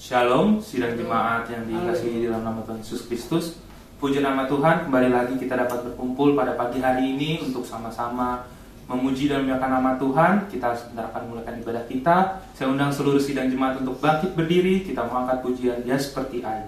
Shalom, sidang jemaat yang dikasihi dalam nama Tuhan Yesus Kristus. Puji nama Tuhan, kembali lagi kita dapat berkumpul pada pagi hari ini untuk sama-sama memuji dan memuliakan nama Tuhan. Kita sebentar akan memulakan ibadah kita. Saya undang seluruh sidang jemaat untuk bangkit berdiri. Kita mengangkat pujian Dia Seperti Air.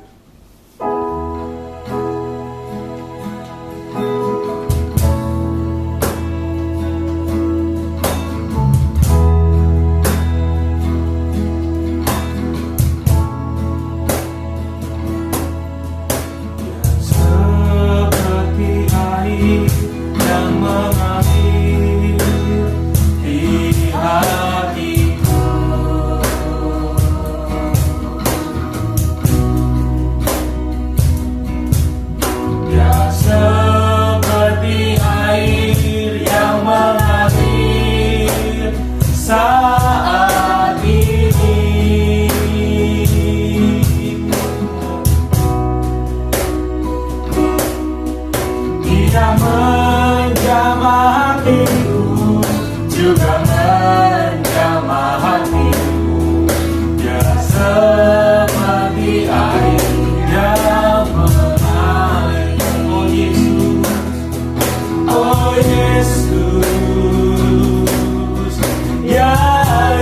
Ya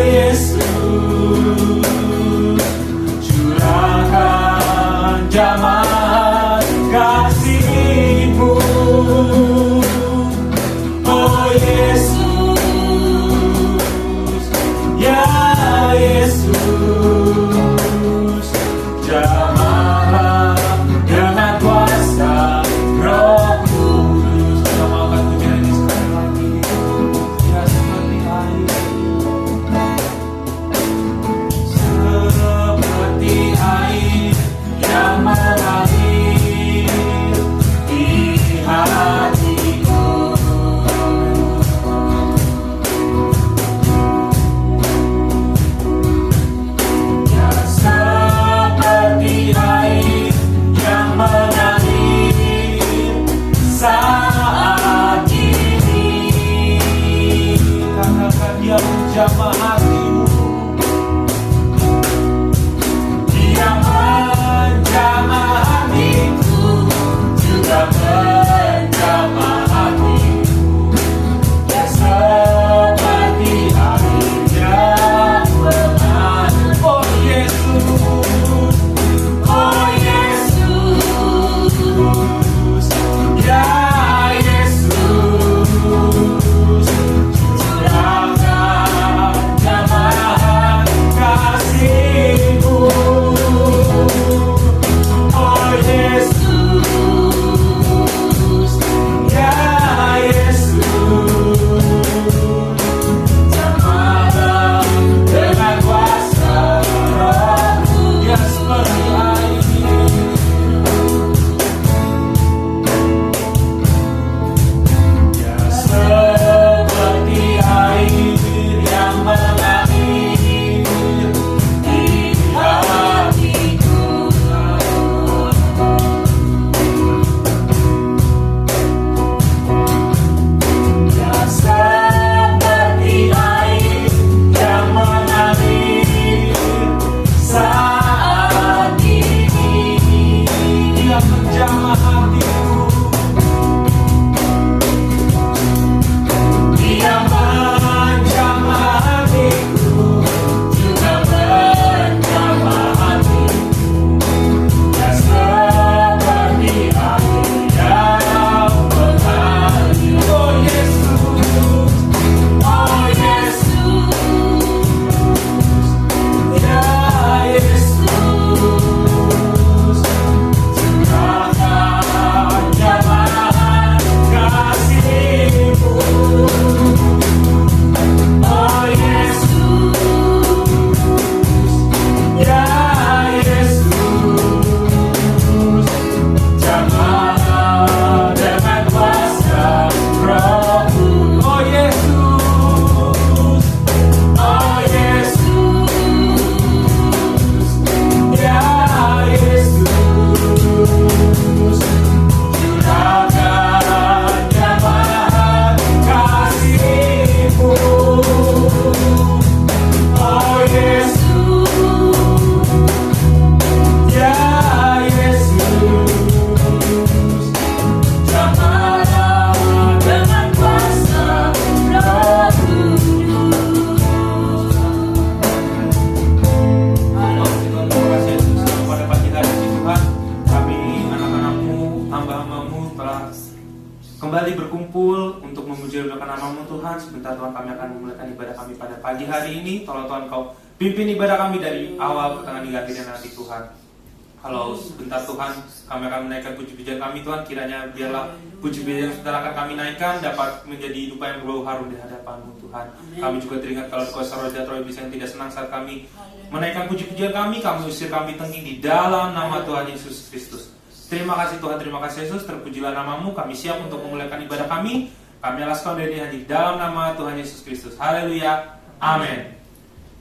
Tuhan, sebentar Tuhan kami akan memulakan ibadah kami pada pagi hari ini. Tolong Tuhan Kau pimpin ibadah kami dari awal, pertengahan hingga akhirnya nanti Tuhan. Kalau sebentar Tuhan kami akan menaikkan puji-pujian kami Tuhan, kiranya biarlah puji-pujian yang sebentar akan kami naikkan dapat menjadi dupa yang berbau harum di hadapan-Mu Tuhan. Kami juga teringat kalau kuasa roh jahat roh iblis yang tidak senang saat kami menaikkan puji-pujian kami usir kami tengking di dalam nama Tuhan Yesus Kristus. Terima kasih Tuhan, terima kasih Yesus, terpujilah nama-Mu. Kami siap untuk memulaikan ibadah kami. Kami alaskan dari hanya di dalam nama Tuhan Yesus Kristus. Haleluya, amin.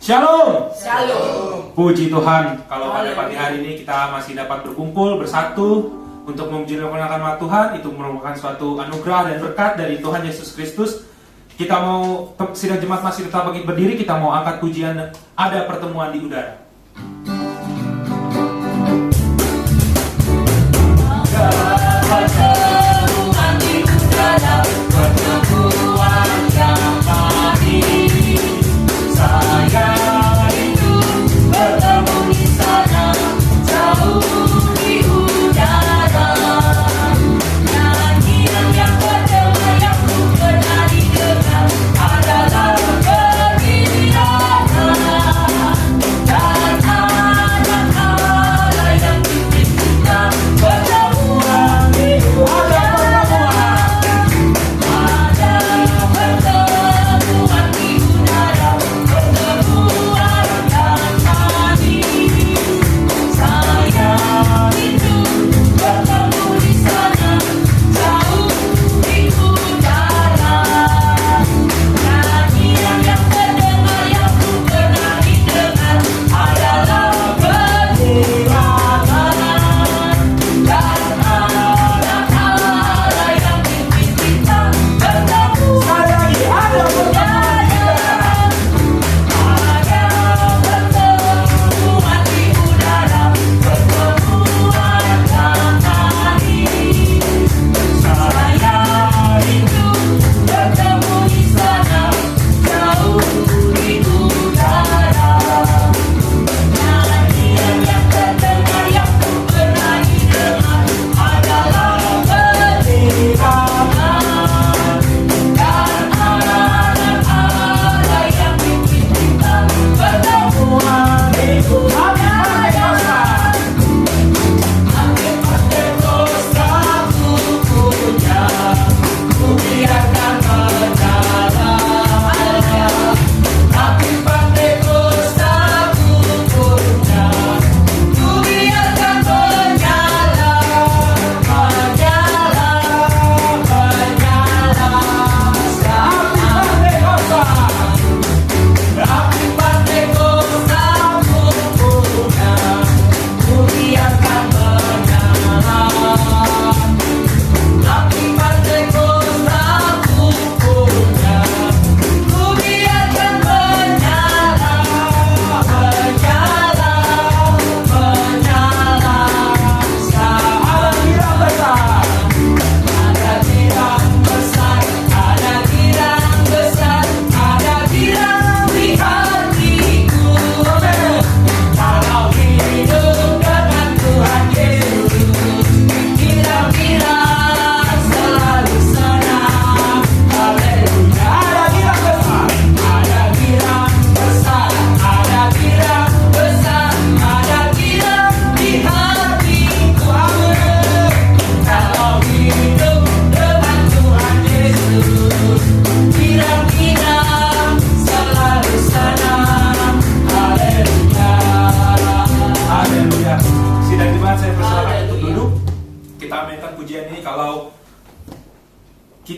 Shalom. Shalom. Puji Tuhan, kalau pada pagi hari ini kita masih dapat berkumpul bersatu untuk memuji dan memperkenalkan nama Tuhan, itu merupakan suatu anugerah dan berkat dari Tuhan Yesus Kristus. Kita mau, sidang jemaat masih tetap berdiri, kita mau angkat pujian Ada Pertemuan di Udara. Pertemuan di udara, pertemuan yang manis. Saya rindu bertemu di sana, jauh di udara. Nyanyian yang terdengar yang ku pernah didengar adalah kegirangan dan anak Allah yang bimbing kita pertemuan di udara.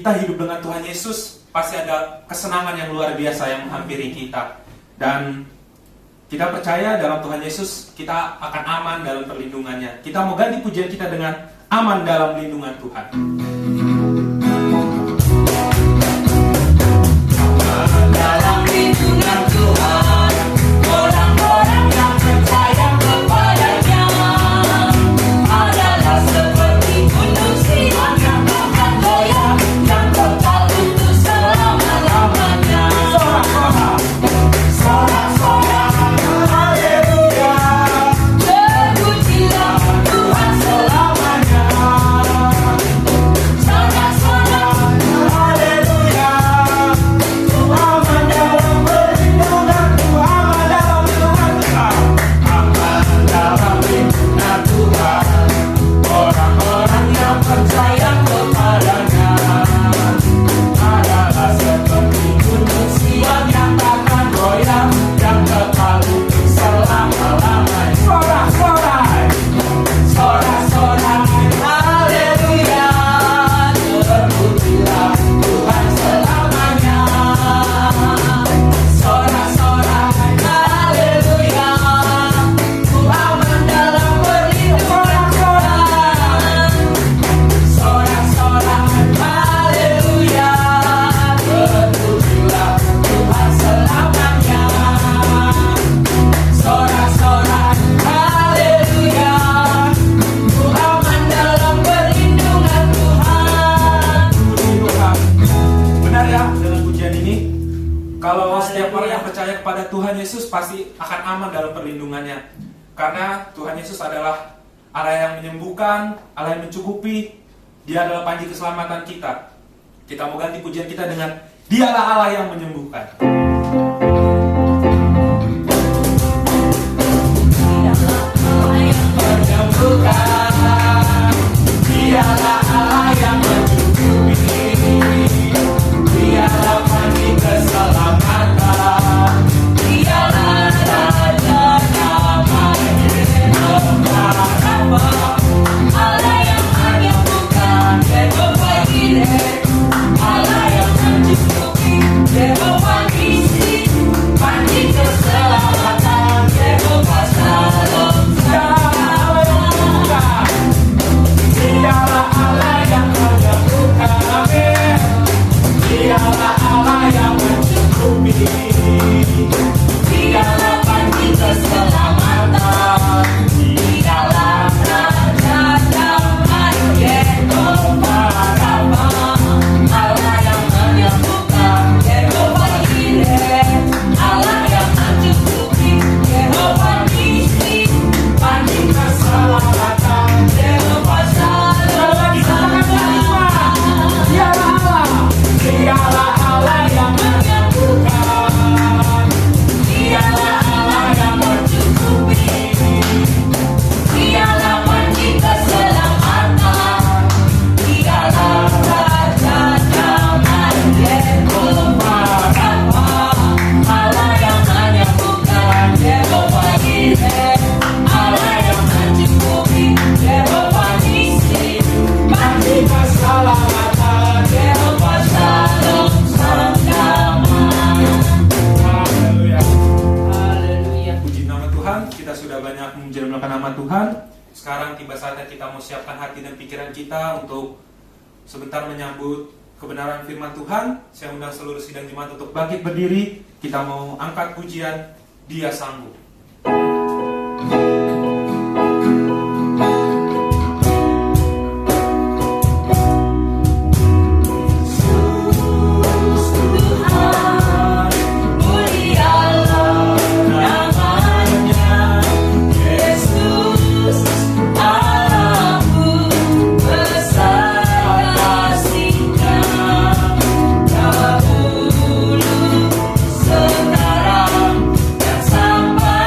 kita hidup dengan Tuhan Yesus, pasti ada kesenangan yang luar biasa yang menghampiri kita. Dan kita percaya dalam Tuhan Yesus, kita akan aman dalam perlindungannya. Kita mau ganti pujian kita dengan aman dalam lindungan Tuhan. Dalam lindungan Tuhan, orang-orang yang percaya kepadanya adalah seperti gunung Sion yang takkan goyah, yang kekal untuk selama-lamanya. Sorak-sorak, haleluya, terpujilah Tuhan selamanya. Sorak-sorak, haleluya, Kalau setiap orang yang percaya kepada Tuhan Yesus pasti akan aman dalam perlindungannya. Karena Tuhan Yesus adalah Allah yang menyembuhkan, Allah yang mencukupi. Dia adalah panji keselamatan kita. Kita mau ganti pujian kita dengan Dialah Allah yang menyembuhkan. Dialah Allah yang mencukupi. Dialah panji keselamatan. Dialah Raja damai Yehova Rafa, Allah yang menyembuhkan, Yehova Jireh, Allah yang mencukupi, Yehova Nissi, panji keselamatan, Yehova Shalom. Dialah Allah yang menyembuhkan. Dialah Allah yang mencukupi. Dialah panji keselamatan, Dialah Raja damai Yehova Rafa, Allah yang menyembuhkan, Yehova Jireh, Allah yang mencukupi, Yehova Nissi, panji keselamatan, Yehova Shalom. Dialah Allah yang menyembuhkan. Dialah Allah yang mencukupi, Dialah panji keselamatan, Dialah Raja damai Yehova Rafa, Allah yang menyembuhkan, Yehova Jireh, Allah yang mencukupi, Yehova Nissi, panji keselamatan, Yehova Shalom, salam damai. Haleluya. Puji nama Tuhan, kita sudah banyak menjelaskan nama Tuhan. Sekarang tiba saatnya kita mau siapkan hati dan pikiran kita untuk sebentar menyambut kebenaran firman Tuhan. Saya undang seluruh sidang jemaat untuk bangkit berdiri. Kita mau angkat pujian Dia Sanggup. Sekarang dan sampai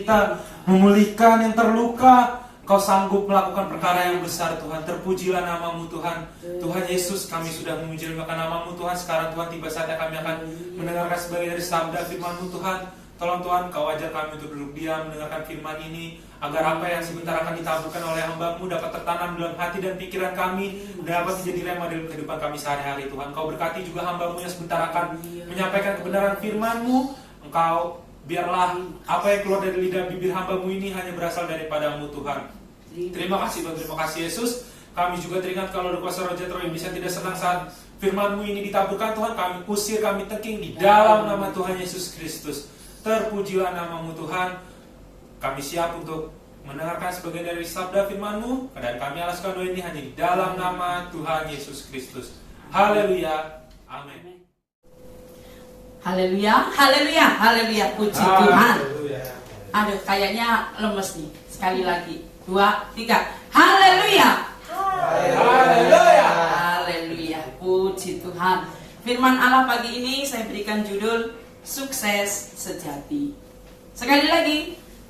menderita, memulihkan yang terluka. Kau sanggup melakukan perkara yang besar Tuhan. Terpujilah nama-Mu Tuhan. Tuhan Yesus, kami sudah memuji-muliakan nama-Mu Tuhan. Sekarang Tuhan tiba saatnya kami akan mendengarkan sebagian dari sabda firman-Mu Tuhan. Tolong Tuhan, Kau ajar kami untuk duduk diam mendengarkan firman ini, agar apa yang sebentar akan ditaburkan oleh hamba-Mu dapat tertanam dalam hati dan pikiran kami, dan dapat menjadi rema dalam kehidupan kami sehari-hari Tuhan. Kau berkati juga hamba-Mu yang sebentar akan menyampaikan kebenaran firman-Mu. Engkau biarlah apa yang keluar dari lidah bibir hamba-Mu ini hanya berasal daripada-Mu Tuhan. Terima kasih Tuhan, terima kasih Yesus. Kami juga teringat kalau di kuasa Roh Jatro Indonesia tidak senang saat firman-Mu ini ditaburkan Tuhan. Kami usir, kami tengking di dalam nama Tuhan Yesus Kristus. Terpujilah nama-Mu Tuhan. Kami siap untuk mendengarkan sebagian dari sabda firman-Mu, dan kami alaskan doa ini hanya di dalam nama Tuhan Yesus Kristus. Haleluya. Amin. Haleluya, haleluya, haleluya, puji Tuhan. Aduh, kayaknya lemes nih. Sekali lagi, 2, 3. Haleluya. Haleluya. Haleluya, puji Tuhan. Firman Allah pagi ini saya berikan judul Sukses Sejati. Sekali lagi,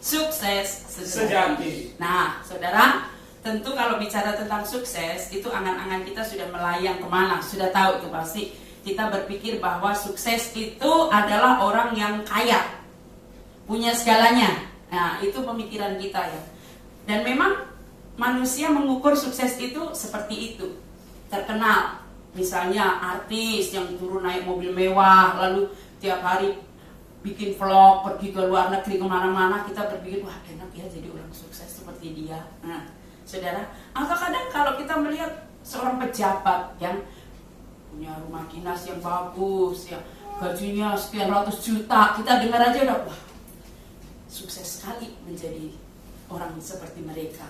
sukses sejati. Nah, saudara, tentu kalau bicara tentang sukses, itu angan-angan kita sudah melayang kemana? Sudah tahu itu pasti. Kita berpikir bahwa sukses itu adalah orang yang kaya, punya segalanya. Nah, itu pemikiran kita ya. Dan memang manusia mengukur sukses itu seperti itu. Terkenal, misalnya artis yang turun naik mobil mewah, lalu tiap hari bikin vlog, pergi ke luar negeri kemana-mana, kita berpikir, wah enak ya jadi orang sukses seperti dia. Nah, saudara, atau kadang kalau kita melihat seorang pejabat yang punya rumah dinas yang bagus, yang gajinya sekian ratus juta, kita dengar aja udah, wah sukses sekali menjadi orang seperti mereka.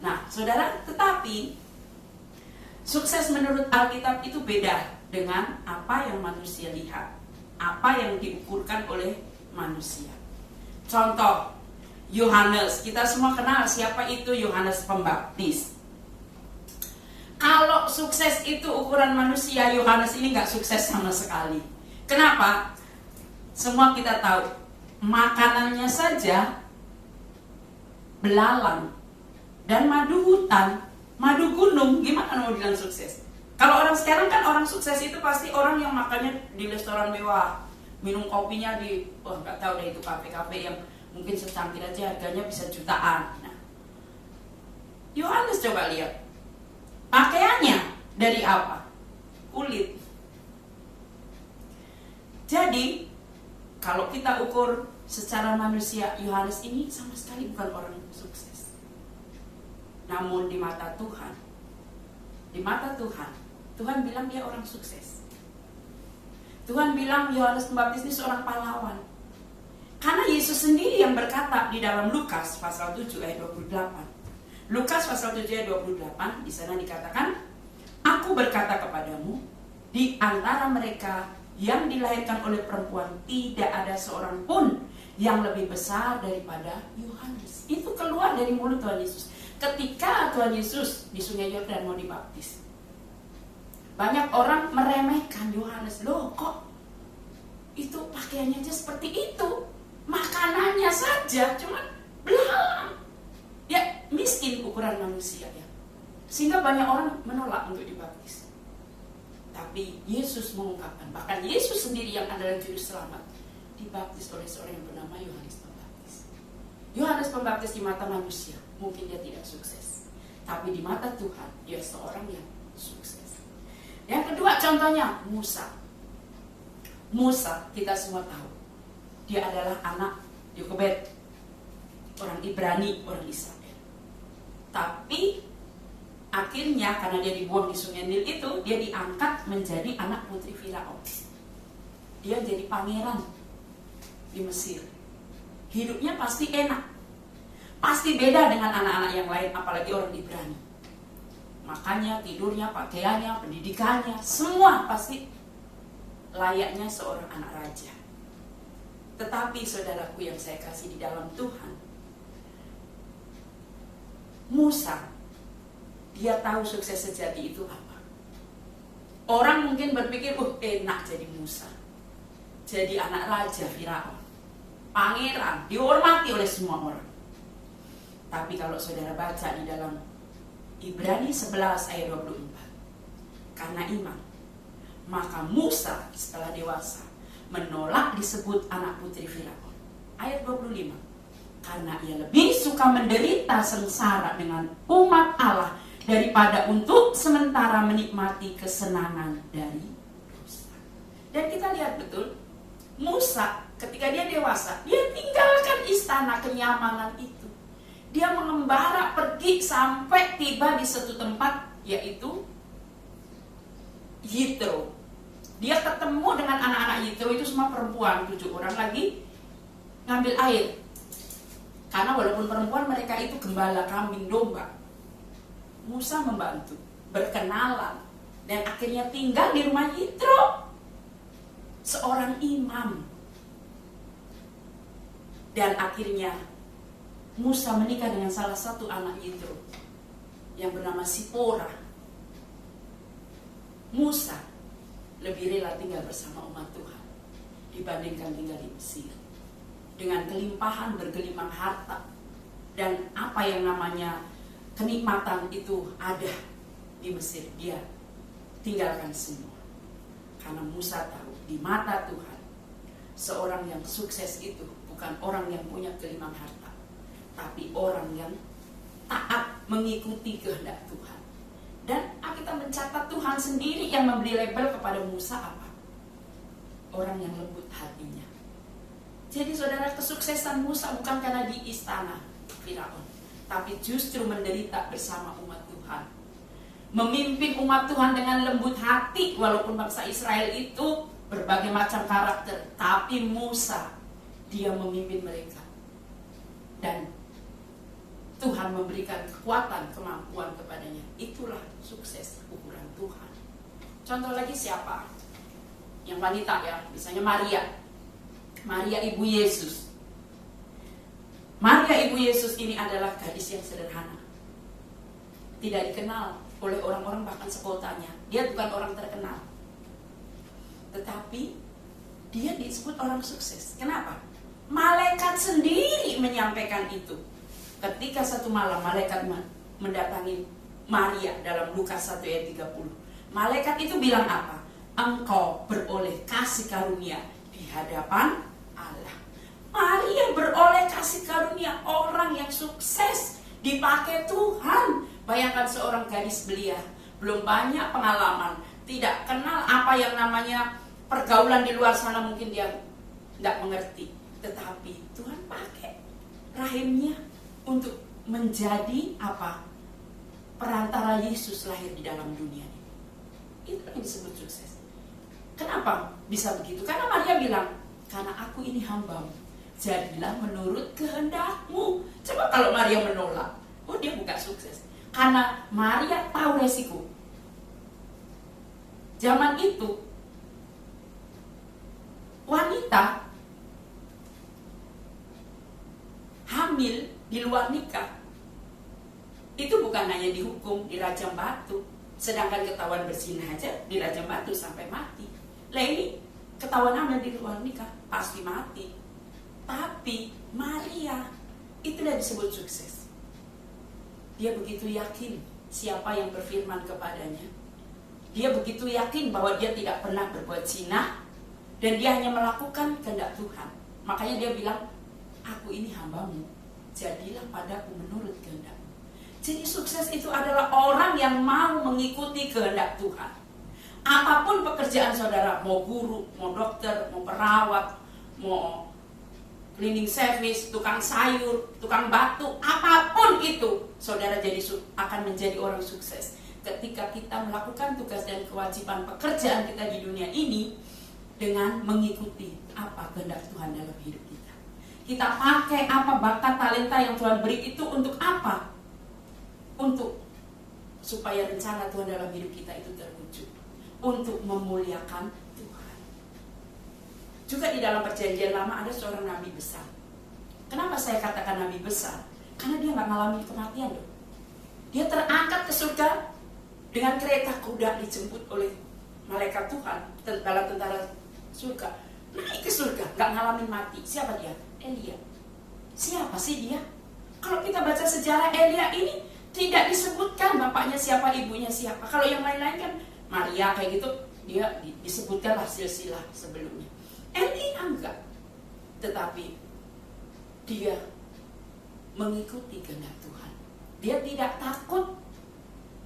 Nah, saudara, tetapi sukses menurut Alkitab itu beda dengan apa yang manusia lihat, apa yang diukurkan oleh manusia. Contoh, Yohanes, kita semua kenal siapa itu Yohanes Pembaptis. Kalau sukses itu ukuran manusia, Yohanes ini nggak sukses sama sekali. Kenapa? Semua kita tahu, makanannya saja belalang dan madu hutan, madu gunung, gimana mau bilang sukses? Kalau orang sekarang kan orang sukses itu pasti orang yang makannya di restoran mewah, minum kopinya di, nggak tahu deh itu kafe-kafe yang mungkin secangkir aja harganya bisa jutaan. Nah, Yohanes coba lihat, pakaiannya dari apa? Kulit. Jadi kalau kita ukur secara manusia, Yohanes ini sama sekali bukan orang sukses. Namun di mata Tuhan, Tuhan bilang dia orang sukses. Tuhan bilang Yohanes Pembaptis ini seorang pahlawan. Karena Yesus sendiri yang berkata di dalam Lukas pasal 7 ayat 28. Lukas pasal 7 ayat 28, di sana dikatakan, aku berkata kepadamu, di antara mereka yang dilahirkan oleh perempuan tidak ada seorang pun yang lebih besar daripada Yohanes. Itu keluar dari mulut Tuhan Yesus. Ketika Tuhan Yesus di Sungai Yordan mau dibaptis, banyak orang meremehkan Yohanes. Loh, kok itu pakaiannya aja seperti itu, makanannya saja cuma belalang. Ya, miskin ukuran manusia ya. Sehingga banyak orang menolak untuk dibaptis. Tapi Yesus mengungkapkan, bahkan Yesus sendiri yang adalah juru selamat, dibaptis oleh seorang yang bernama Yohanes Pembaptis. Yohanes Pembaptis di mata manusia mungkin dia tidak sukses, tapi di mata Tuhan dia seorang yang sukses. Yang kedua contohnya Musa. Musa kita semua tahu, dia adalah anak Yokebed, orang Ibrani, orang Israel. Tapi akhirnya karena dia dibuang di Sungai Nil itu, dia diangkat menjadi anak putri Firaun. Dia jadi pangeran di Mesir. Hidupnya pasti enak, pasti beda dengan anak-anak yang lain, apalagi orang Ibrani. Makannya, tidurnya, pakaiannya, pendidikannya, semua pasti layaknya seorang anak raja. Tetapi saudaraku yang saya kasih di dalam Tuhan, Musa, dia tahu sukses sejati itu apa. Orang mungkin berpikir, enak jadi Musa, jadi anak raja Firaun. pangeran, dihormati oleh semua orang. Tapi kalau saudara baca di dalam Ibrani 11 ayat 24, karena iman, maka Musa setelah dewasa menolak disebut anak putri Firaun. Ayat 25, karena ia lebih suka menderita sengsara dengan umat Allah daripada untuk sementara menikmati kesenangan dari dosa. Dan kita lihat betul, Musa ketika dia dewasa, dia tinggalkan istana kenyamanan itu. Dia mengembara pergi sampai tiba di satu tempat, yaitu Yitro. Dia ketemu dengan anak-anak Yitro, itu semua perempuan, 7 orang lagi ngambil air. Karena walaupun perempuan, mereka itu gembala kambing domba. Musa membantu, berkenalan, dan akhirnya tinggal di rumah Yitro, seorang imam. Dan akhirnya Musa menikah dengan salah satu anak Yitro yang bernama Sipora. Musa lebih rela tinggal bersama umat Tuhan dibandingkan tinggal di Mesir. Dengan kelimpahan bergelimang harta dan apa yang namanya kenikmatan itu ada di Mesir, dia tinggalkan semua. Karena Musa tahu di mata Tuhan, seorang yang sukses itu bukan orang yang punya gelimang harta, tapi orang yang taat mengikuti kehendak Tuhan. Dan kita mencatat Tuhan sendiri yang memberi label kepada Musa apa? Orang yang lembut hatinya. Jadi saudara, kesuksesan Musa bukan karena di istana Firaun, tapi justru menderita bersama umat Tuhan. Memimpin umat Tuhan dengan lembut hati, walaupun bangsa Israel itu berbagai macam karakter, tapi Musa, dia memimpin mereka. Dan Tuhan memberikan kekuatan, kemampuan kepadanya. Itulah sukses ukuran Tuhan. Contoh lagi siapa? Yang wanita ya, misalnya Maria. Maria ibu Yesus. Maria ibu Yesus ini adalah gadis yang sederhana. Tidak dikenal oleh orang-orang bahkan sekotanya. Dia bukan orang terkenal. Tetapi dia disebut orang sukses. Kenapa? Malaikat sendiri menyampaikan itu. Ketika satu malam malaikat mendatangi Maria dalam Lukas 1 ayat 30. Malaikat itu bilang apa? Engkau beroleh kasih karunia di hadapan Allah. Maria beroleh kasih karunia, orang yang sukses, dipakai Tuhan. Bayangkan seorang gadis belia, belum banyak pengalaman, tidak kenal apa yang namanya pergaulan di luar sana, mungkin dia tidak mengerti. Tetapi Tuhan pakai rahimnya untuk menjadi apa? Perantara Yesus lahir di dalam dunia ini. Itu yang disebut sukses. Kenapa bisa begitu? Karena Maria bilang, karena aku ini hamba-Mu, jadilah menurut kehendak-Mu. Coba kalau Maria menolak, oh dia bukan sukses. Karena Maria tahu resiko. Zaman itu wanita hamil di luar nikah itu bukan hanya dihukum, dirajam batu. Sedangkan ketahuan berzina aja dirajam batu sampai mati. Lah ini ketahuan hamil di luar nikah pasti mati. Tapi Maria itu sudah disebut sukses. Dia begitu yakin siapa yang berfirman kepadanya. Dia begitu yakin bahwa dia tidak pernah berbuat zina dan dia hanya melakukan kehendak Tuhan. Makanya dia bilang, aku ini hamba-Mu, jadilah padaku menurut kehendak-Mu. Jadi sukses itu adalah orang yang mau mengikuti kehendak Tuhan. Apapun pekerjaan saudara, mau guru, mau dokter, mau perawat, mau cleaning service, tukang sayur, tukang batu, apapun itu, saudara akan menjadi orang sukses. Ketika kita melakukan tugas dan kewajiban pekerjaan kita di dunia ini dengan mengikuti apa kehendak Tuhan dalam hidup kita. Kita pakai apa bakat talenta yang Tuhan beri itu untuk apa? Untuk supaya rencana Tuhan dalam hidup kita itu terwujud. Untuk memuliakan Tuhan. Juga di dalam perjanjian lama ada seorang nabi besar. Kenapa saya katakan nabi besar? Karena dia nggak ngalamin kematian loh. Dia terangkat ke surga dengan kereta kuda, dijemput oleh malaikat Tuhan, tentara surga, naik ke surga, nggak ngalamin mati. Siapa dia? Elia. Siapa sih dia? Kalau kita baca sejarah Elia ini tidak disebutkan bapaknya siapa, ibunya siapa. Kalau yang lain-lain kan Maria kayak gitu, dia disebutkanlah silsilah sebelumnya. Elia enggak. Tetapi dia mengikuti kehendak Tuhan. Dia tidak takut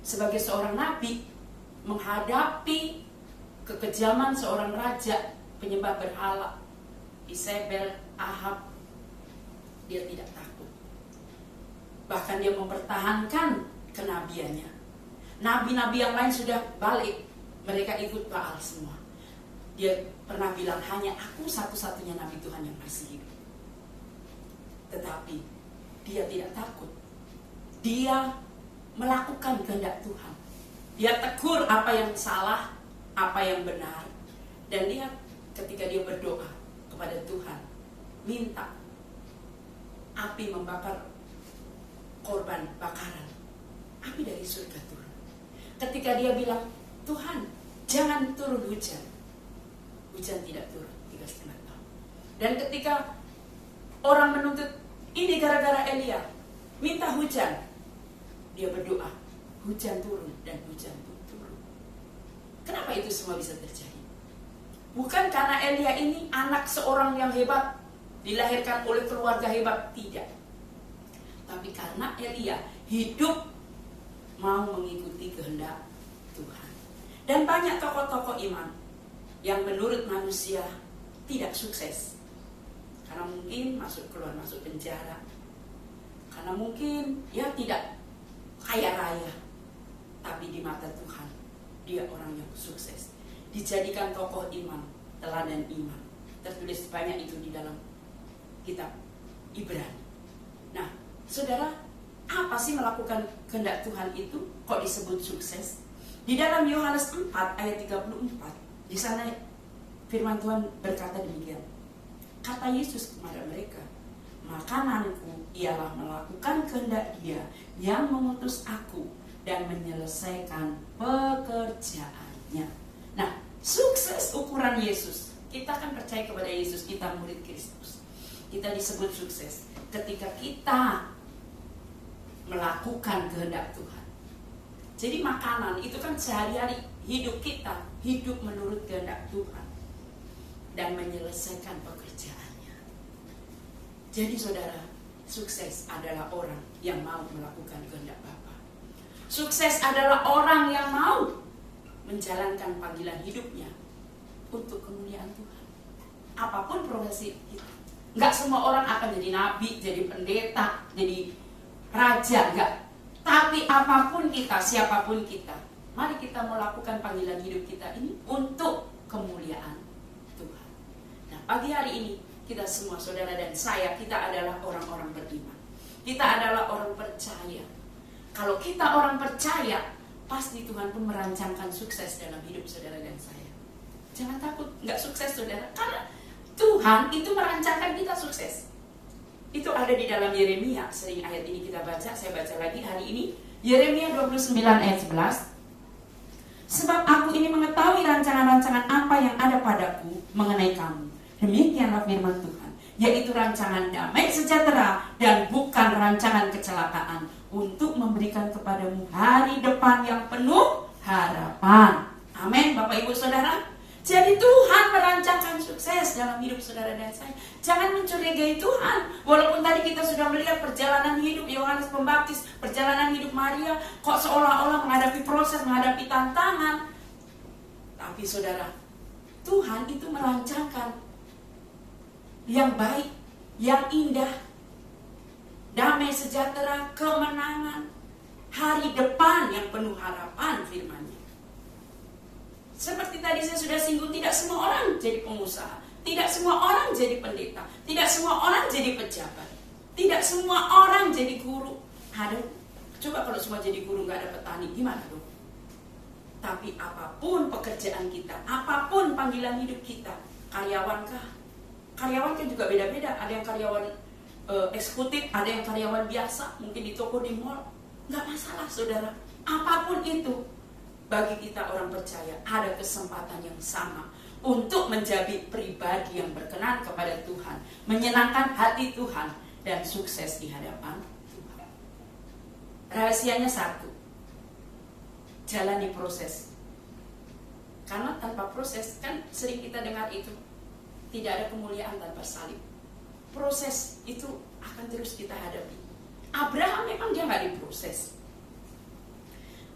sebagai seorang nabi menghadapi kekejaman seorang raja penyembah berhala, Isabel, Ahab. Dia tidak takut. Bahkan dia mempertahankan kenabiannya. Nabi-nabi yang lain sudah balik, mereka ikut Baal semua. Dia pernah bilang, hanya aku satu-satunya nabi Tuhan yang masih hidup. Tetapi dia tidak takut. Dia melakukan kehendak Tuhan. Dia tegur apa yang salah, apa yang benar. Dan lihat ketika dia berdoa kepada Tuhan, minta api membakar korban bakaran, api dari surga turun. Ketika dia bilang, Tuhan jangan turun hujan, hujan tidak turun 3,5 tahun. Dan ketika orang menuntut ini gara-gara Elia, minta hujan, dia berdoa, hujan turun dan hujan turun. Kenapa itu semua bisa terjadi? Bukan karena Elia ini anak seorang yang hebat, dilahirkan oleh keluarga hebat, tidak. Tapi karena Elia hidup mau mengikuti kehendak Tuhan. Dan banyak tokoh-tokoh iman yang menurut manusia tidak sukses. Karena mungkin masuk penjara. Karena mungkin ya tidak kaya raya. Tapi di mata Tuhan dia orang yang sukses. Dijadikan tokoh iman, teladan iman. Tertulis banyak itu di dalam kitab Ibrani. Nah, saudara, apa sih melakukan kehendak Tuhan itu? Kok disebut sukses? Di dalam Yohanes 4 ayat 34, di sana firman Tuhan berkata demikian. Kata Yesus kepada mereka, makananku ialah melakukan kehendak Dia yang mengutus aku dan menyelesaikan pekerjaannya. Nah, sukses ukuran Yesus. Kita kan percaya kepada Yesus, kita murid Kristus. Kita disebut sukses ketika kita melakukan kehendak Tuhan. Jadi makanan itu kan sehari-hari hidup kita, hidup menurut kehendak Tuhan dan menyelesaikan pekerjaannya. Jadi saudara, sukses adalah orang yang mau melakukan kehendak Bapa. Sukses adalah orang yang mau menjalankan panggilan hidupnya untuk kemuliaan Tuhan. Apapun profesi kita. Enggak semua orang akan jadi nabi, jadi pendeta, jadi raja, enggak. Tapi apapun kita, siapapun kita, mari kita melakukan panggilan hidup kita ini untuk kemuliaan Tuhan. Nah, pagi hari ini kita semua, saudara dan saya, kita adalah orang-orang beriman. Kita adalah orang percaya. Kalau kita orang percaya, pasti Tuhan pun merancangkan sukses dalam hidup saudara dan saya. Jangan takut, enggak sukses saudara, karena Tuhan itu merancangkan kita sukses. Itu ada di dalam Yeremia. Sering ayat ini kita baca, saya baca lagi hari ini. Yeremia 29 ayat 11. Sebab aku ini mengetahui rancangan-rancangan apa yang ada padaku mengenai kamu. Demikianlah firman Tuhan, yaitu rancangan damai sejahtera dan bukan rancangan kecelakaan, untuk memberikan kepadamu hari depan yang penuh harapan. Amin, Bapak Ibu Saudara. Jadi Tuhan merancangkan sukses dalam hidup saudara dan saya. Jangan mencurigai Tuhan. Walaupun tadi kita sudah melihat perjalanan hidup Yohanes Pembaptis, perjalanan hidup Maria, kok seolah-olah menghadapi proses, menghadapi tantangan. Tapi saudara, Tuhan itu merancangkan yang baik, yang indah, damai sejahtera, kemenangan, hari depan yang penuh harapan firman-Nya. Seperti tadi saya sudah singgung, tidak semua orang jadi pengusaha, tidak semua orang jadi pendeta, tidak semua orang jadi pejabat, tidak semua orang jadi guru. Ada, coba kalau semua jadi guru nggak ada petani, gimana dong? Tapi apapun pekerjaan kita, apapun panggilan hidup kita, karyawankah? Karyawan kan juga beda-beda. Ada yang karyawan eksekutif, ada yang karyawan biasa, mungkin di toko, di mall. Nggak masalah saudara, apapun itu. Bagi kita orang percaya ada kesempatan yang sama untuk menjadi pribadi yang berkenan kepada Tuhan, menyenangkan hati Tuhan, dan sukses di hadapan Tuhan. Rahasianya satu, jalani proses. Karena tanpa proses, kan sering kita dengar itu, tidak ada kemuliaan tanpa salib. Proses itu akan terus kita hadapi. Abraham memang dia nggak diproses.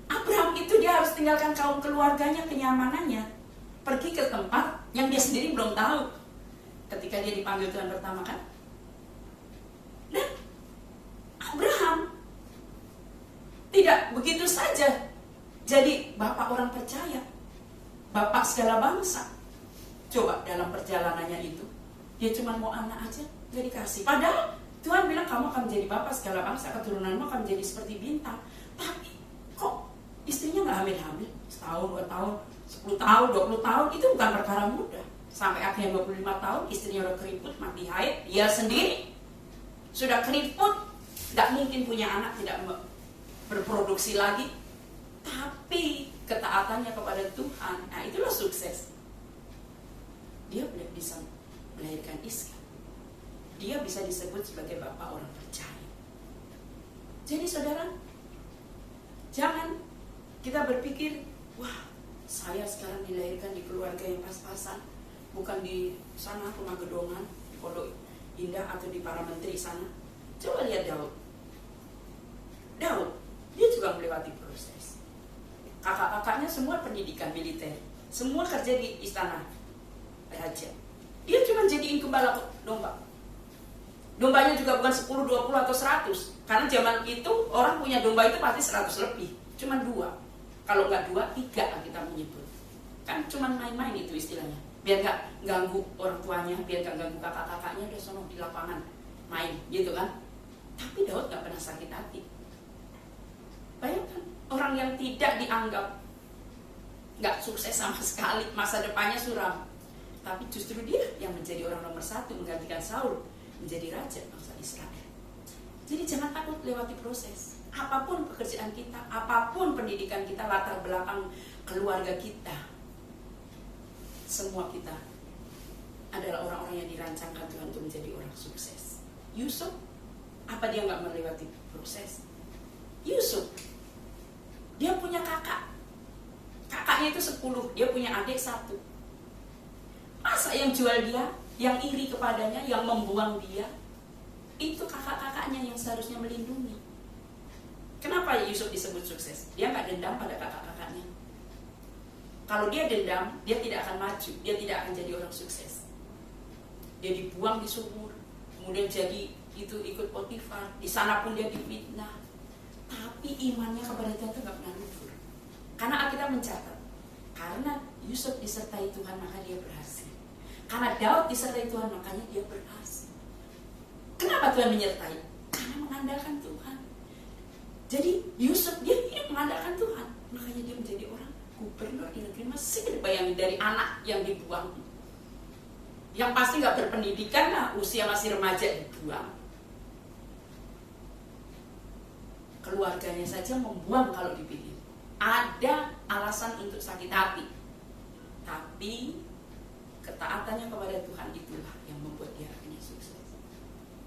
Abraham itu dia harus tinggalkan kaum keluarganya, kenyamanannya, pergi ke tempat yang dia sendiri belum tahu. Ketika dia dipanggil Tuhan pertama kan. Dan Abraham tidak begitu saja jadi bapak orang percaya, bapak segala bangsa. Coba dalam perjalanannya itu, dia cuma mau anak aja, gak dikasih. Padahal Tuhan bilang kamu akan menjadi bapak segala bangsa, keturunanmu akan menjadi seperti bintang. Tapi kok istrinya gak hamil-hamil? Setahun, 2 tahun, 10 tahun, 20 tahun, itu bukan perkara mudah. Sampai akhirnya 25 tahun, istrinya udah keriput, mati haid, dia sendiri sudah keriput, gak mungkin punya anak, tidak berproduksi lagi. Tapi ketaatannya kepada Tuhan, nah itulah sukses. Dia bisa melahirkan Ishak. Dia bisa disebut sebagai bapak orang percaya. Jadi saudara, jangan kita berpikir, wah saya sekarang dilahirkan di keluarga yang pas-pasan, bukan di sana rumah gedongan, di Pondok Indah atau di para menteri sana. Coba lihat Daud. Daud, dia juga melewati proses. Kakak-kakaknya semua pendidikan militer, semua kerja di istana raja. Dia cuma jadiin gembala domba. Dombanya juga bukan 10, 20 atau 100. Karena zaman itu orang punya domba itu pasti 100 lebih. Cuma 2. Kalau nggak 2, 3 kita menyebut. Kan cuma main-main itu istilahnya. Biar nggak ganggu orang tuanya, biar nggak ganggu kakak-kakaknya, dia sono di lapangan main gitu kan. Tapi Daud nggak pernah sakit hati. Bayangkan orang yang tidak dianggap, nggak sukses sama sekali, masa depannya suram. Tapi justru dia yang menjadi orang nomor 1 menggantikan Saul menjadi raja bangsa Israel. Jadi jangan takut lewati proses. Apapun pekerjaan kita, apapun pendidikan kita, latar belakang keluarga kita, semua kita adalah orang-orang yang dirancangkan Tuhan untuk menjadi orang sukses. Yusuf, apa dia nggak melewati proses? Yusuf, dia punya kakaknya itu 10, dia punya adik 1. Masa yang jual dia, yang iri kepadanya, yang membuang dia, itu kakak-kakaknya yang seharusnya melindungi. Kenapa Yusuf disebut sukses? Dia nggak dendam pada kakak-kakaknya. Kalau dia dendam, dia tidak akan maju, dia tidak akan jadi orang sukses. Dia dibuang di sumur, kemudian jadi itu ikut Potifar, di sana pun dia difitnah. Tapi imannya kepada Tuhan itu nggak pernah luntur. Karena Alkitab mencatat, karena Yusuf disertai Tuhan maka dia berhasil. Karena Daud disertai Tuhan makanya dia berhasil. Kenapa Tuhan menyertai? Karena mengandalkan Tuhan. Jadi Yusuf dia mengandalkan Tuhan, makanya dia menjadi orang gubernur di negeri Mesir. Bayangin dari anak yang dibuang, yang pasti nggak berpendidikan lah, usia masih remaja dibuang. Keluarganya saja membuang kalau dipilih. Ada alasan untuk sakit hati, tapi ketaatannya kepada Tuhan itulah yang membuat dia akhirnya sukses.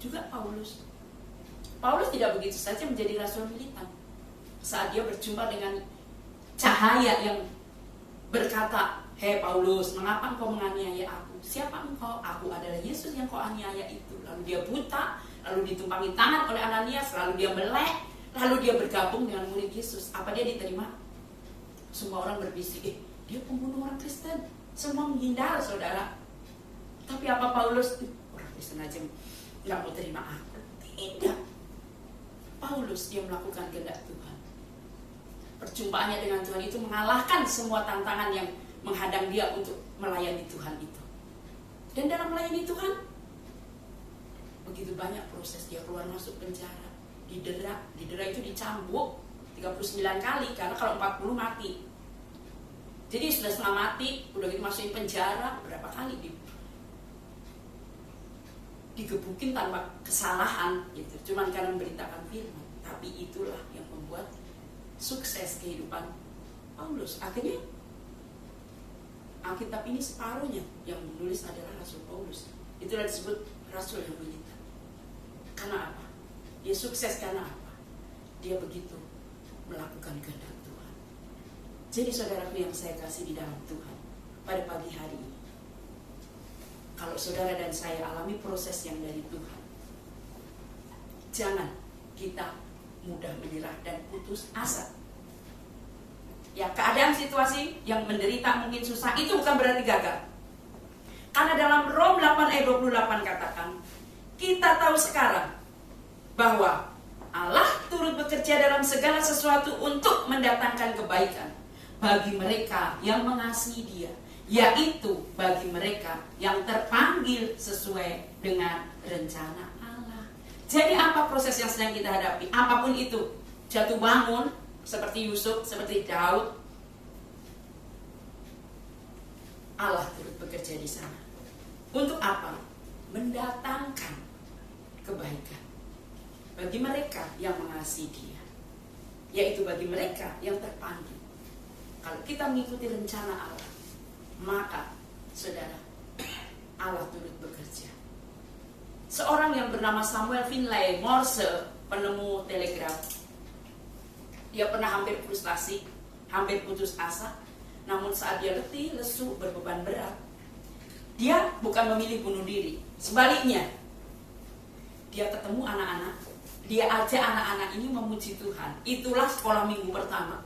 Juga Paulus tidak begitu saja menjadi rasul militan. Saat dia berjumpa dengan cahaya yang berkata, "Hei Paulus, mengapa engkau menganiaya aku? Siapa engkau? Aku adalah Yesus yang kau aniaya itu." Lalu dia buta, lalu ditumpangi tangan oleh Ananias, lalu dia melek, lalu dia bergabung dengan murid Yesus. Apa dia diterima? Semua orang berbisik, dia pembunuh orang Kristen. Semua menghindar, saudara. Tapi apa Paulus? Orang Kristen aja nggak mau terima aku. Tidak. Paulus dia melakukan kehendak Tuhan. Perjumpaannya dengan Tuhan itu mengalahkan semua tantangan yang menghadang dia untuk melayani Tuhan itu. Dan dalam melayani Tuhan, begitu banyak proses. Dia keluar masuk penjara, didera itu dicambuk 39 kali, karena kalau 40 mati. Jadi sudah setengah mati, udah gitu masukin penjara berapa kali, digebukin tanpa kesalahan gitu, cuman karena memberitakan firman. Tapi itulah yang membuat sukses kehidupan Paulus. Akhirnya Alkitab ini separuhnya yang menulis adalah Rasul Paulus. Itulah disebut Rasul yang militan. Karena apa? Dia sukses karena apa? Dia begitu melakukan kehendak Tuhan. Jadi saudaraku yang saya kasih di dalam Tuhan, pada pagi hari ini, kalau saudara dan saya alami proses yang dari Tuhan, jangan kita mudah menyerah dan putus asa. Ya, keadaan situasi yang menderita mungkin susah, itu bukan berarti gagal. Karena dalam Rom 8 ayat 28 katakan, kita tahu sekarang bahwa Allah turut bekerja dalam segala sesuatu untuk mendatangkan kebaikan bagi mereka yang mengasihi Dia, yaitu bagi mereka yang terpanggil sesuai dengan rencana Allah. Jadi apa proses yang sedang kita hadapi? Apapun itu, jatuh bangun seperti Yusuf, seperti Daud, Allah turut bekerja di sana. Untuk apa? Mendatangkan kebaikan bagi mereka yang mengasihi Dia, yaitu bagi mereka yang terpanggil. Kalau kita mengikuti rencana Allah, maka saudara, Allah turut bekerja. Seorang yang bernama Samuel Finlay Morse, penemu telegraf, dia pernah hampir frustasi, hampir putus asa. Namun saat dia letih, lesu, berbeban berat, dia bukan memilih bunuh diri. Sebaliknya, dia ketemu anak-anak, dia ajak anak-anak ini memuji Tuhan. Itulah sekolah minggu pertama.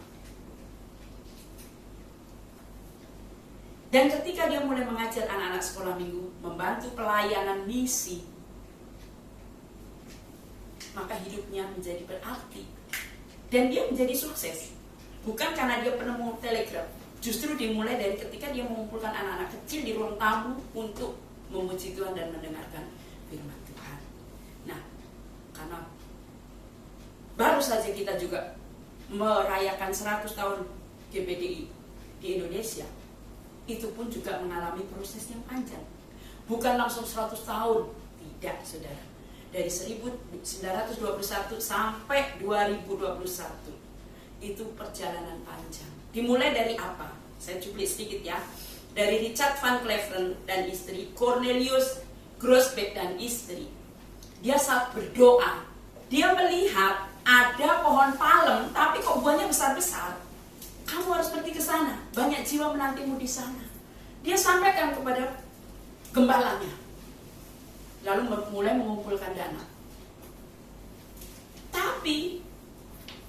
Dan ketika dia mulai mengajar anak-anak sekolah minggu, membantu pelayanan misi, maka hidupnya menjadi berarti. Dan dia menjadi sukses. Bukan karena dia penemu telegraf. Justru dimulai dari ketika dia mengumpulkan anak-anak kecil di ruang tamu untuk memuji Tuhan dan mendengarkan firman Tuhan. Nah, karena baru saja kita juga merayakan 100 tahun GPDI di Indonesia, itu pun juga mengalami proses yang panjang. Bukan langsung 100 tahun, tidak saudara. Dari 1921 sampai 2021, itu perjalanan panjang. Dimulai dari apa? Saya cuplik sedikit ya. Dari Richard Van Cleveren dan istri, Cornelius Grosbeck dan istri. Dia saat berdoa, dia melihat ada pohon palem, tapi kok buahnya besar-besar. Kamu harus pergi ke sana, banyak jiwa menantimu di sana. Dia sampaikan kepada gembalanya, lalu mulai mengumpulkan dana. Tapi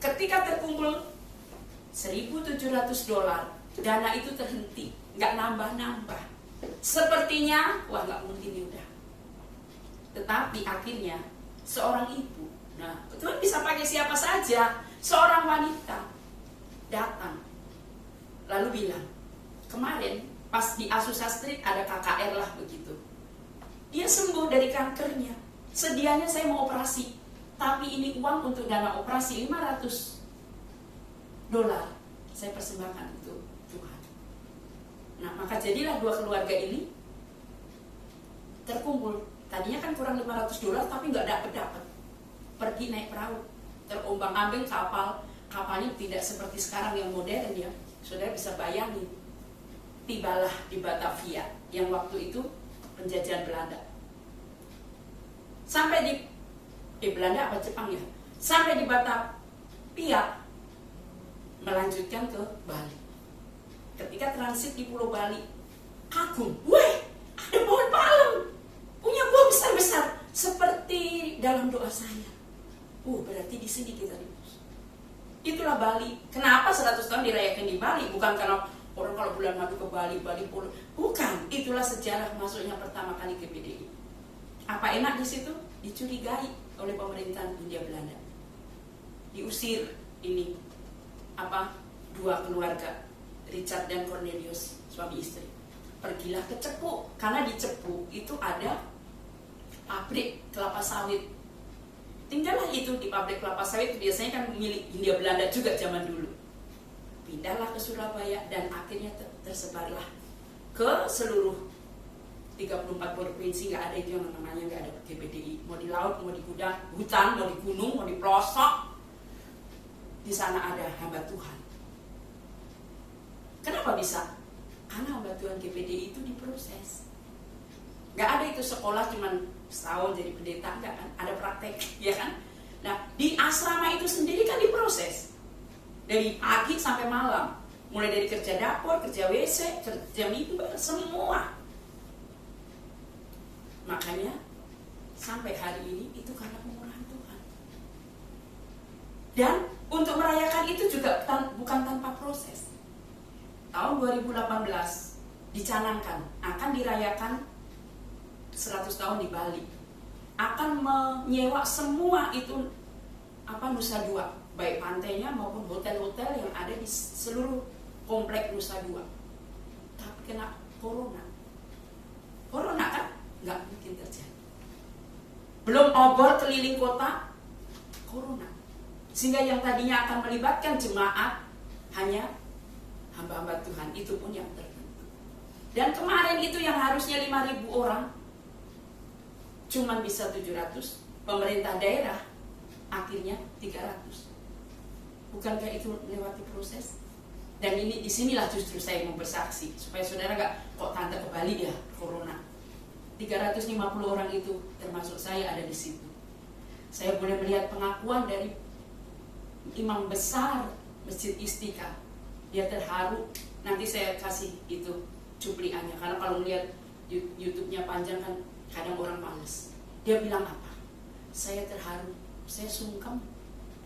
ketika terkumpul $1.700, dana itu terhenti, nggak nambah-nambah. Sepertinya, wah nggak mungkin ini udah. Tetapi akhirnya seorang ibu, nah Tuhan bisa pakai siapa saja, seorang wanita datang, lalu bilang, kemarin pas di Azusa Street ada KKR lah begitu. Dia sembuh dari kankernya. Sedianya saya mau operasi, tapi ini uang untuk dana operasi $500. Saya persembahkan untuk Tuhan. Nah, maka jadilah dua keluarga ini terkumpul. Tadinya kan kurang $500, tapi nggak dapat. Pergi naik perahu, terombang-ambing kapalnya tidak seperti sekarang yang modern ya. Saudara bisa bayangin. Tibalah di Batavia yang waktu itu penjajahan Belanda. Sampai di Belanda apa Jepang ya? Sampai di Batavia, melanjutkan ke Bali. Ketika transit di Pulau Bali, kagum, weh, ada pohon palem, punya buah besar-besar, seperti dalam doa saya. Berarti di sini kita diurus. Itulah Bali. Kenapa 100 tahun dirayakan di Bali? Bukan karena orang kalau bulan madu ke Bali Pulau. Bukan. Itulah sejarah masuknya pertama kali ke PDI. Apa enak di situ? Dicurigai oleh pemerintahan Hindia Belanda. Diusir ini dua keluarga, Richard dan Cornelius, suami istri. Pergilah ke Cepu, karena di Cepu itu ada pabrik kelapa sawit. Tinggallah itu di pabrik kelapa sawit, biasanya kan milik Hindia Belanda juga zaman dulu. Pindahlah ke Surabaya dan akhirnya tersebarlah ke seluruh 34 provinsi. Nggak ada itu yang namanya nggak ada GPDI. Mau di laut, mau di hutan, mau di gunung, mau di pelosok, di sana ada hamba Tuhan. Kenapa bisa? Karena hamba Tuhan GPDI itu diproses. Nggak ada itu sekolah cuman setahun jadi pendeta, enggak kan? Ada praktek, ya kan? Nah, di asrama itu sendiri kan diproses. Dari pagi sampai malam. Mulai dari kerja dapur, kerja WC, kerja mimbar, semua. Makanya, sampai hari ini itu karena pemurahan Tuhan. Dan untuk merayakan itu juga bukan tanpa proses. Tahun 2018 dicanangkan akan dirayakan 100 tahun di Bali, akan menyewa semua itu Nusa Dua, baik pantainya maupun hotel-hotel yang ada di seluruh komplek Nusa Dua. Tapi kena corona kan nggak mungkin terjadi. Belum obor keliling kota, corona, sehingga yang tadinya akan melibatkan jemaat hanya hamba-hamba Tuhan, itu pun yang tertentu. Dan kemarin itu yang harusnya 5.000 orang cuman bisa 700, pemerintah daerah akhirnya 300. Bukankah itu melewati proses? Dan ini disinilah justru saya mau bersaksi supaya saudara gak kok tante ke Bali ya corona. 350 orang itu termasuk saya ada di situ. Saya boleh melihat pengakuan dari imam besar Masjid Istiqlal. Dia terharu. Nanti saya kasih itu cupliannya, karena kalau melihat YouTube-nya panjang kan kadang orang males. Dia bilang apa? Saya terharu, saya sungkem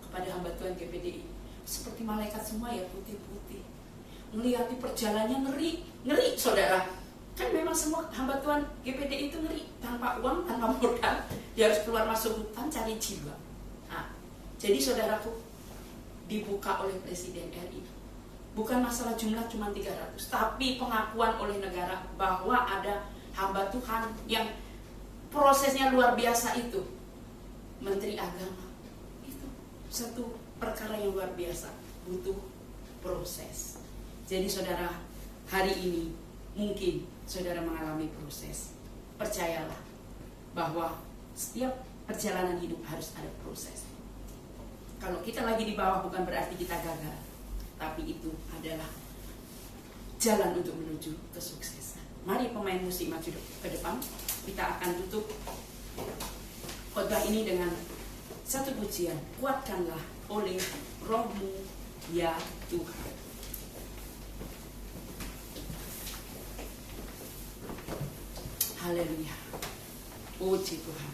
kepada hamba Tuhan GPDI. Seperti malaikat semua ya, putih-putih. Melihat di perjalanannya ngeri saudara. Kan memang semua hamba Tuhan GPDI itu ngeri, tanpa uang, tanpa modal. Dia harus keluar masuk hutan cari jiwa. Nah, jadi saudaraku, dibuka oleh Presiden RI. Bukan masalah jumlah cuma 300, tapi pengakuan oleh negara bahwa ada hamba Tuhan yang prosesnya luar biasa itu. Menteri Agama. Itu satu perkara yang luar biasa, butuh proses. Jadi saudara, hari ini mungkin saudara mengalami proses. Percayalah bahwa setiap perjalanan hidup harus ada proses. Kalau kita lagi di bawah bukan berarti kita gagal, tapi itu adalah jalan untuk menuju kesuksesan. Mari pemain musik maju ke depan. Kita akan tutup khotbah ini dengan satu pujian. Kuatkanlah oleh Roh-Mu ya Tuhan. Haleluya. Puji Tuhan.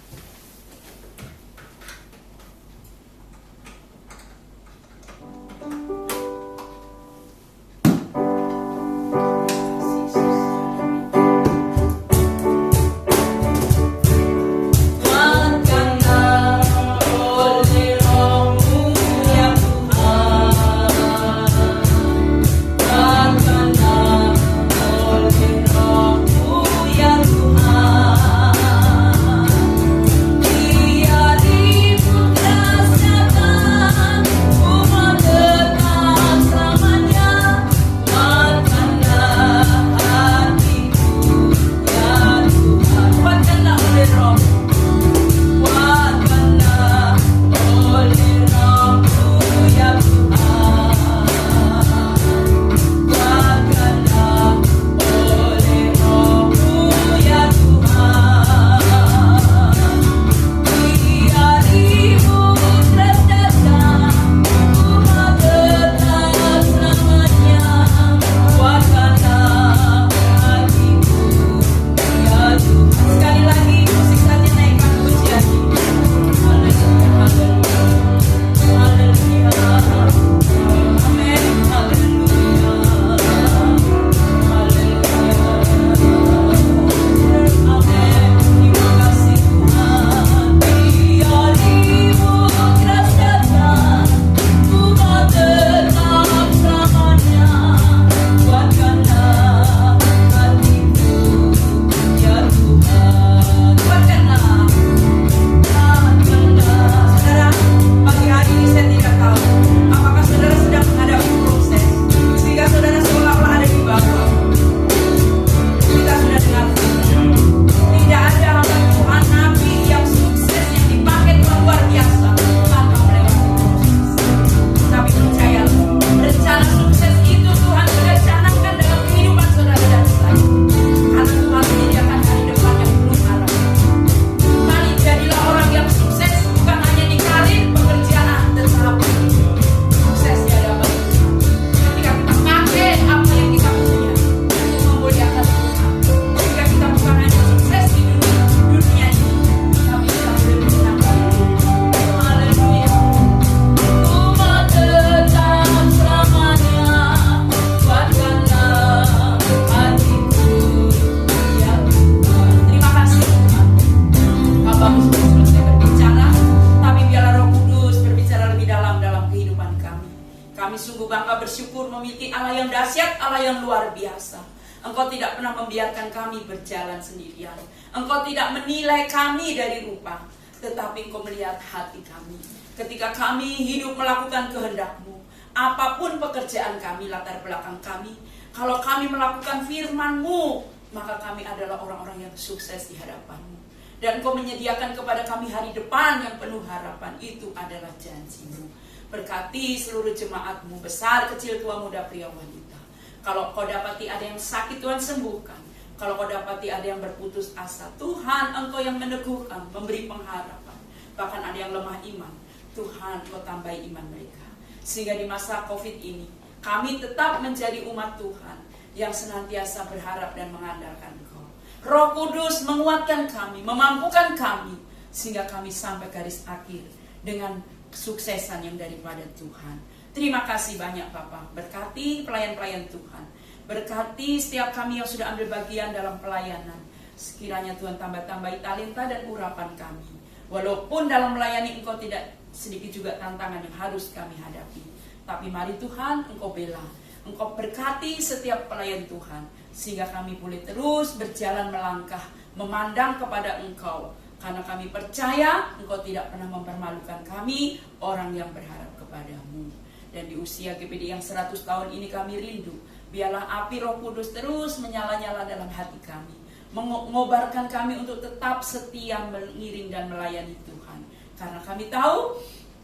Kami sungguh bangga bersyukur memiliki Allah yang dahsyat, Allah yang luar biasa. Engkau tidak pernah membiarkan kami berjalan sendirian. Engkau tidak menilai kami dari rupa, tetapi Engkau melihat hati kami. Ketika kami hidup melakukan kehendak-Mu, apapun pekerjaan kami, latar belakang kami, kalau kami melakukan firman-Mu, maka kami adalah orang-orang yang sukses di hadapan-Mu. Dan Engkau menyediakan kepada kami hari depan yang penuh harapan. Itu adalah janji-Mu. Berkati seluruh jemaat-Mu, besar, kecil, tua, muda, pria, wanita. Kalau Kau dapati ada yang sakit, Tuhan sembuhkan. Kalau Kau dapati ada yang berputus asa, Tuhan Engkau yang meneguhkan, memberi pengharapan. Bahkan ada yang lemah iman, Tuhan Kau tambahi iman mereka. Sehingga di masa COVID ini, kami tetap menjadi umat Tuhan yang senantiasa berharap dan mengandalkan Engkau. Roh Kudus menguatkan kami, memampukan kami, sehingga kami sampai garis akhir dengan kesuksesan yang daripada Tuhan. Terima kasih banyak Bapak. Berkati pelayan-pelayan Tuhan. Berkati setiap kami yang sudah ambil bagian dalam pelayanan. Sekiranya Tuhan tambah-tambahi talenta dan urapan kami. Walaupun dalam melayani Engkau tidak sedikit juga tantangan yang harus kami hadapi. Tapi mari Tuhan Engkau bela. Engkau berkati setiap pelayan Tuhan. Sehingga kami boleh terus berjalan melangkah, memandang kepada Engkau. Karena kami percaya Engkau tidak pernah mempermalukan kami, orang yang berharap kepada-Mu. Dan di usia GPD yang 100 tahun ini kami rindu, biarlah api Roh Kudus terus menyala-nyala dalam hati kami, mengobarkan kami untuk tetap setia mengiring dan melayani Tuhan. Karena kami tahu,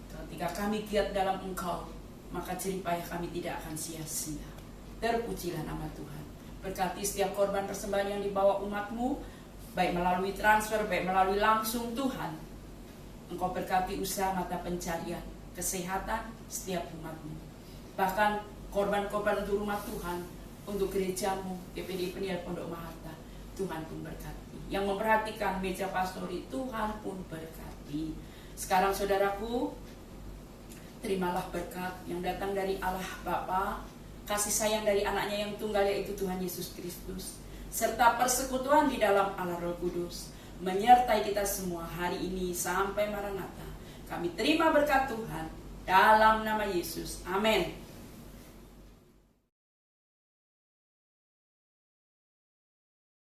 ketika kami giat dalam Engkau, maka jerih payah kami tidak akan sia-sia. Terpujilah nama Tuhan. Berkati setiap korban persembahan yang dibawa umat-Mu, baik melalui transfer, baik melalui langsung Tuhan. Engkau berkati usaha mata pencarian, kesehatan setiap umat-Mu. Bahkan korban-korban untuk rumah Tuhan, untuk gereja-Mu, GPD Peniel Pondok Maharta, Tuhan pun berkati. Yang memperhatikan meja pastori, Tuhan pun berkati. Sekarang saudaraku, terimalah berkat yang datang dari Allah Bapa, kasih sayang dari anaknya yang tunggal yaitu Tuhan Yesus Kristus, serta persekutuan di dalam Allah Roh Kudus, menyertai kita semua hari ini sampai Maranatha. Kami terima berkat Tuhan dalam nama Yesus. Amin.